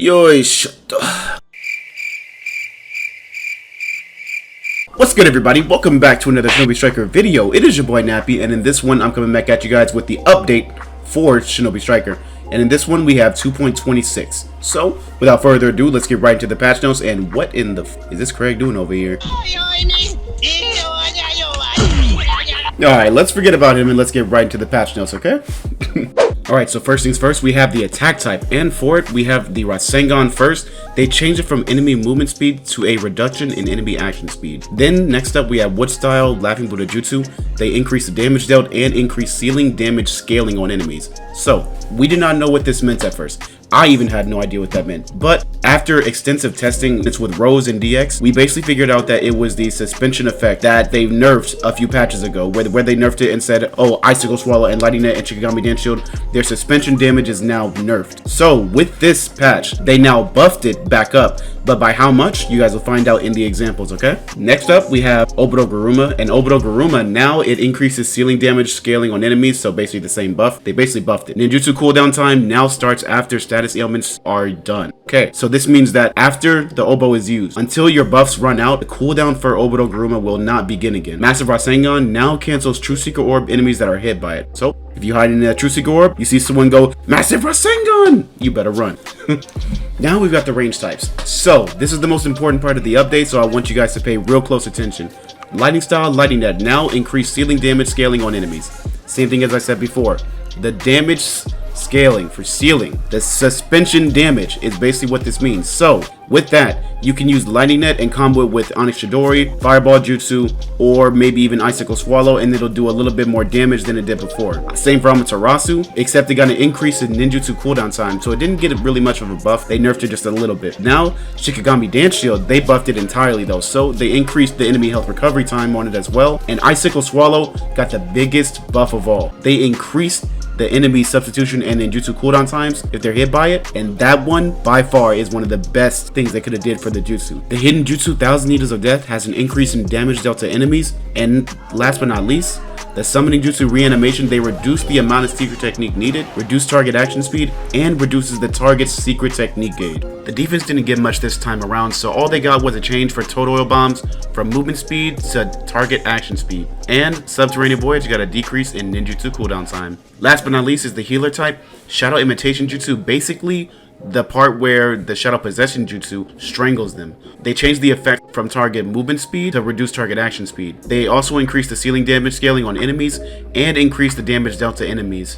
What's good, everybody? Welcome back to another Shinobi Striker video. It is your boy Nappy, and in this one I'm coming back at you guys with the update for Shinobi Striker. And in this one we have 2.26. So without further ado, let's get right into the patch notes. And what in the is this Craig doing over here? Alright, let's forget about him and let's get right into the patch notes, okay? Alright, so first things first, we have the attack type, and for it we have the Rasengan first. They changed it from enemy movement speed to a reduction in enemy action speed. Then next up we have wood style Laughing Buddha Jutsu. They increase the damage dealt and increase ceiling damage scaling on enemies. So we did not know what this meant at first. I even had no idea what that meant. But after extensive testing, it's with Rose and DX, we basically figured out that it was the suspension effect that they nerfed a few patches ago, where they nerfed it and said, oh, Icicle Swallow and Lightning Net and Shikigami Dance Shield, their suspension damage is now nerfed. So with this patch, they now buffed it back up, but by how much, you guys will find out in the examples, okay? Next up, we have Obito Garuma, and Obito Garuma, now it increases ceiling damage scaling on enemies, so basically the same buff. They basically buffed it. Ninjutsu cooldown time now starts after status ailments are done. Okay, so this means that after the Obo is used, until your buffs run out, the cooldown for Obito Garuma will not begin again. Massive Rasengan now cancels True Seeker Orb enemies that are hit by it. So if you hide in a True Seeker Orb, you see someone go, Massive Rasengan! You better run. Now we've got the range types. So this is the most important part of the update, so I want you guys to pay real close attention. Lightning style, Lightning Net now increase ceiling damage scaling on enemies. Same thing as I said before. The damage scaling for ceiling, the suspension damage is basically what this means. So with that, you can use Lightning Net and combo it with Onyx Chidori, Fireball Jutsu, or maybe even Icicle Swallow, and it'll do a little bit more damage than it did before. Same for Amaterasu, except it got an increase in Ninjutsu cooldown time, so it didn't get really much of a buff. They nerfed it just a little bit. Now, Shikigami Dance Shield, they buffed it entirely though, so they increased the enemy health recovery time on it as well. And Icicle Swallow got the biggest buff of all. They increased the enemy substitution and ninjutsu cooldown times if they're hit by it, and that one by far is one of the best things they could have did for the jutsu. The hidden jutsu 1000 Needles of Death has an increase in damage dealt to enemies, and last but not least, the summoning jutsu Reanimation, they reduce the amount of secret technique needed, reduce target action speed, and reduces the target's secret technique gauge. The defense didn't get much this time around, so all they got was a change for total oil bombs from movement speed to target action speed. And Subterranean Voyage got a decrease in ninjutsu cooldown time. Last but not least is the healer type. Shadow Imitation Jutsu, basically the part where the Shadow Possession Jutsu strangles them. They changed the effect from target movement speed to reduce target action speed. They also increased the ceiling damage scaling on enemies and increased the damage dealt to enemies.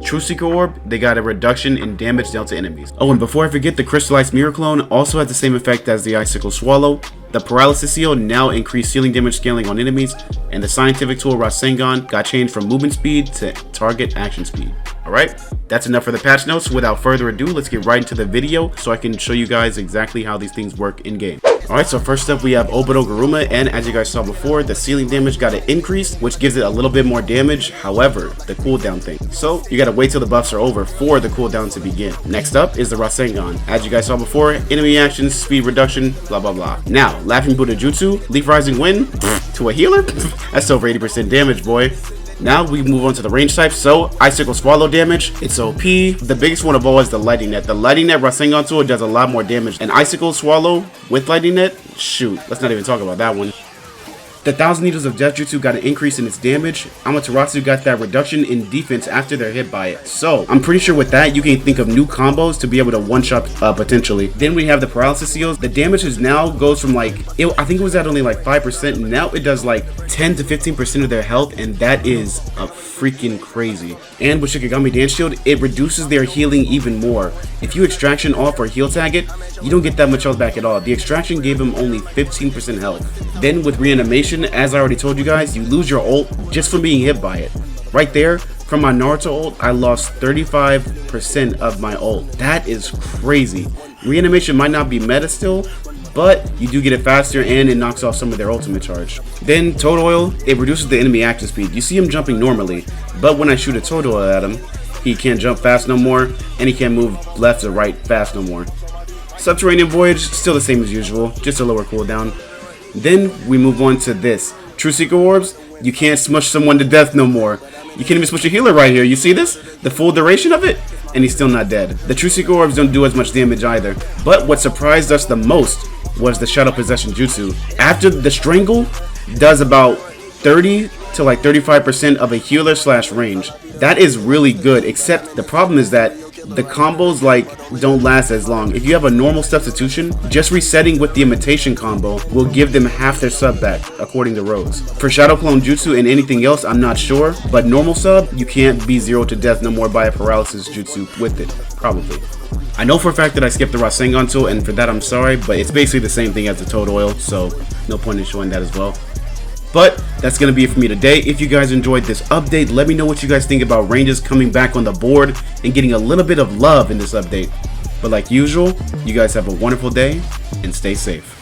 True Seeker Orb, they got a reduction in damage dealt to enemies. Oh, and before I forget, the Crystallized Mirror Clone also has the same effect as the Icicle Swallow. The Paralysis Seal now increased ceiling damage scaling on enemies, and the Scientific Tool Rasengan got changed from movement speed to target action speed. Alright, that's enough for the patch notes. Without further ado, let's get right into the video so I can show you guys exactly how these things work in game. Alright, so first up we have Obito Garuma, and as you guys saw before, the ceiling damage got an increase, which gives it a little bit more damage. However, the cooldown thing. So you gotta wait till the buffs are over for the cooldown to begin. Next up is the Rasengan. As you guys saw before, enemy actions, speed reduction, blah blah blah. Now, Laughing Buddha Jutsu, Leaf Rising Wind, to a healer? That's over 80% damage, boy. Now we move on to the range types. So Icicle Swallow damage, it's OP. The biggest one of all is the Lightning Net. The Lightning Net Rasengan tool does a lot more damage. And Icicle Swallow with Lightning Net, shoot, let's not even talk about that one. The 1000 Needles of Death Jutsu got an increase in its damage. Amaterasu got that reduction in defense after they're hit by it. So I'm pretty sure with that you can think of new combos to be able to one-shot potentially. Then we have the Paralysis Seals. The damage is now goes from like, I think it was at only like 5%. Now it does like 10 to 15% of their health, and that is a freaking crazy. And with Shikigami Dance Shield, it reduces their healing even more. If you extraction off or heal tag it, you don't get that much health back at all. The extraction gave him only 15% health. Then with Reanimation, as I already told you guys, you lose your ult just from being hit by it. Right there, from my Naruto ult, I lost 35% of my ult. That is crazy. Reanimation might not be meta still, but you do get it faster and it knocks off some of their ultimate charge. Then Toad Oil, it reduces the enemy action speed. You see him jumping normally, but when I shoot a Toad Oil at him, he can't jump fast no more, and he can't move left or right fast no more. Subterranean Voyage, still the same as usual, just a lower cooldown. Then we move on to this. True Seeker Orbs, you can't smush someone to death no more. You can't even smush a healer right here. You see this? The full duration of it? and he's still not dead. The True Secret Orbs don't do as much damage either, but what surprised us the most was the Shadow Possession Jutsu. After the Strangle, does about 30 to like 35% of a healer slash range. That is really good, except the problem is that the combos like don't last as long. If you have a normal substitution, just resetting with the imitation combo will give them half their sub back, according to Rose. For Shadow Clone Jutsu and anything else, I'm not sure, but normal sub, you can't be 0 to death no more by a paralysis jutsu with it, probably. I know for a fact that I skipped the Rasengan tool, and for that I'm sorry, but it's basically the same thing as the Toad Oil, so no point in showing that as well. But that's going to be it for me today. If you guys enjoyed this update, let me know what you guys think about ranges coming back on the board and getting a little bit of love in this update. But like usual, you guys have a wonderful day and stay safe.